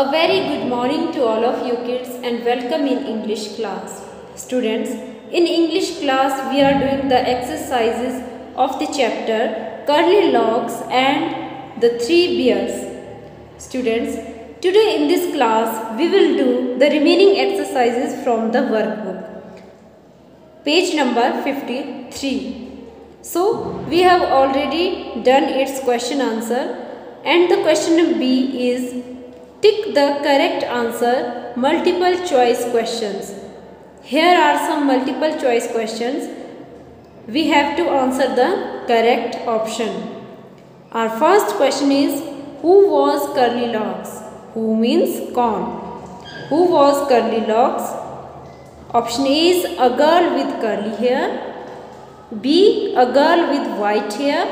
A very good morning to all of you kids and welcome in English class. Students, in English class we are doing the exercises of the chapter Curly Locks and the Three Bears. Students, today in this class we will do the remaining exercises from the workbook. Page number 53. So, we have already done its question answer and the question B is tick the correct answer multiple choice questions. Here are some multiple choice questions. We have to answer the correct option. Our first question is who was Curly Locks? Who means कौन? Who was Curly Locks? Option A is a girl with curly hair. B, a girl with white hair.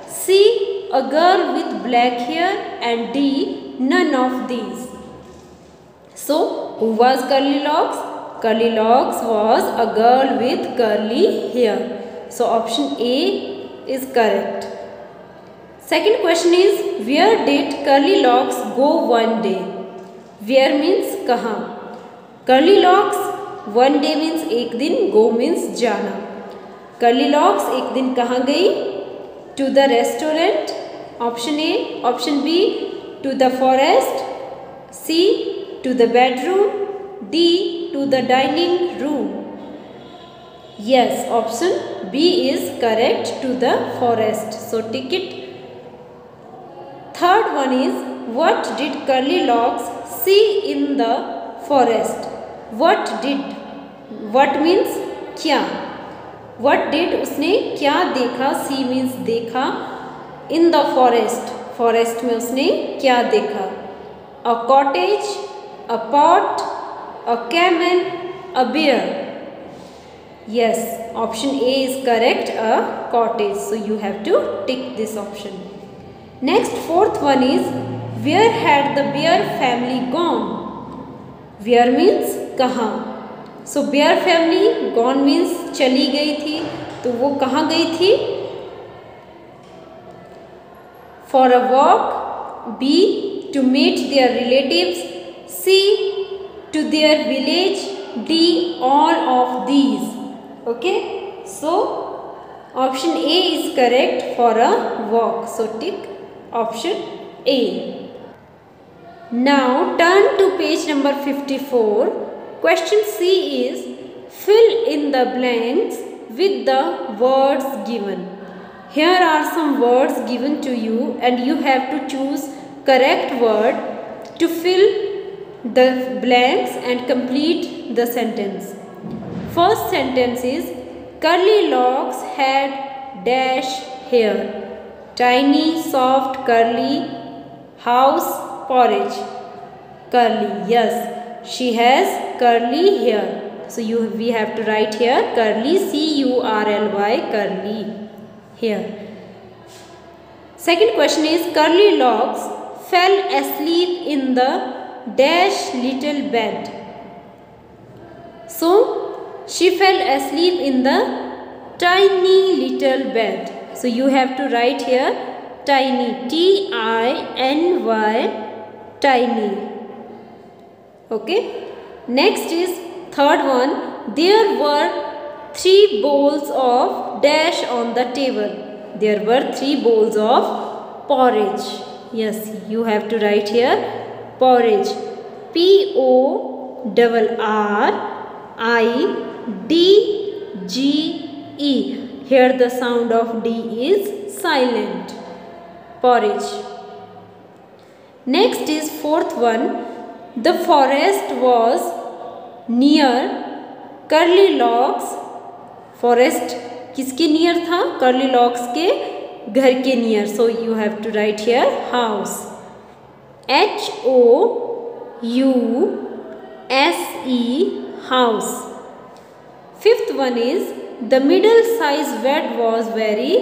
C, a girl with black hair. And D, none of these. So, who was Curly Locks? Curly Locks was a girl with curly hair. So, option A is correct. Second question is, where did Curly Locks go one day? Where means कहाँ? Curly Locks one day means एक दिन, go means जाना. Curly Locks एक दिन कहाँ गई? To the restaurant. Option A. Option B. To the forest. C. To the bedroom. D. To the dining room. Yes, option B is correct, to the forest. So tick it. Third one is, what did Curly Locks see in the forest? What did? What means क्या? What did उसने क्या देखा? See means देखा. In the forest. Forest में उसने क्या देखा? A cottage, a pot, a camel, a bear. Yes, option A is correct, a cottage. So you have to tick this option. Next, fourth one is, where had the bear family gone? Where means कहाँ? So bear family gone means चली गई थी. तो वो कहाँ गई थी? For a walk. B. To meet their relatives. C. To their village. D. All of these. Okay. So option A is correct, for a walk. So tick option A. Now turn to page number 54. Question C is, fill in the blanks with the words given. Here are some words given to you and you have to choose correct word to fill the blanks and complete the sentence. First sentence is, Curly Locks had dash hair. Tiny, soft, curly, house, porridge. Curly, yes. She has curly hair. So we have to write here curly, C-U-R-L-Y, curly hair. Second question is, Curly Locks fell asleep in the dash little bed. So she fell asleep in the tiny little bed. So you have to write here tiny, T-I-N-Y, tiny. Okay. Next is third one. There were 3 bowls of dash on the table. There were 3 bowls of porridge. Yes, you have to write here porridge. P-O-R-R-I-D-G-E. Here the sound of D is silent. Porridge. Next is fourth one. The forest was near Curly Locks. Forest किसके near था? Curly Locks के घर के near. So you have to write here house. H-O-U-S-E, house. Fifth one is, the middle size bed was very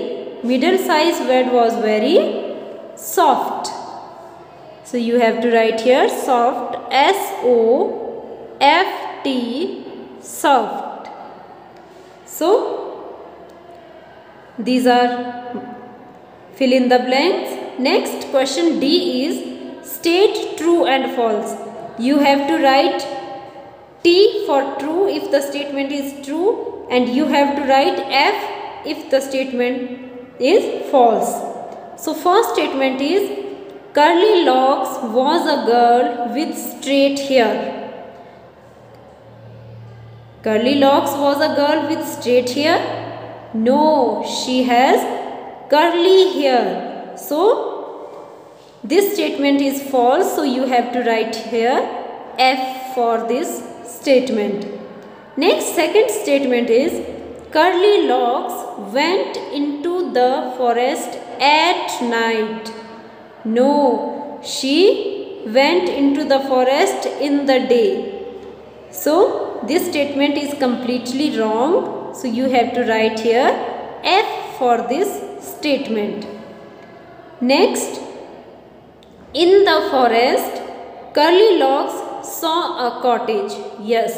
soft. So you have to write here soft, S-O-F-T, soft. So these are fill in the blanks. Next question D is, state true and false. You have to write T for true if the statement is true, and you have to write F if the statement is false. So first statement is Curly Locks was a girl with straight hair. Curly Locks was a girl with straight hair? No, she has curly hair. So this statement is false, so you have to write here F for this statement. Next, second statement is Curly Locks went into the forest at night. No, she went into the forest in the day. So this statement is completely wrong, so you have to write here F for this statement. Next, in the forest, Curly Locks saw a cottage. Yes,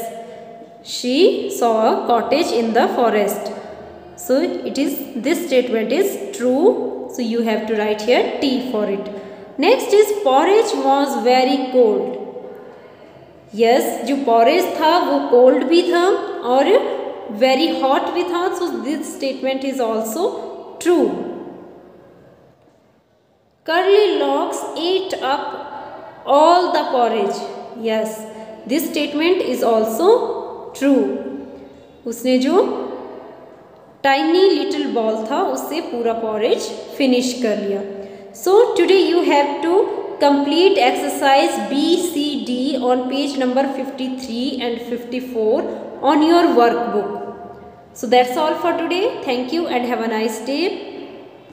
she saw a cottage in the forest. So this statement is true. So you have to write here T for it. Next is porridge was very cold. Yes, जो porridge था वो cold भी था और very hot भी था. So this statement is also true. Curly Locks ate up all the porridge. Yes, this statement is also true. उसने जो tiny little ball था उससे पूरा porridge finish कर लिया. So today you have to complete exercise B, C, D on page number 53 and 54 on your workbook. So that's all for today. Thank you and have a nice day.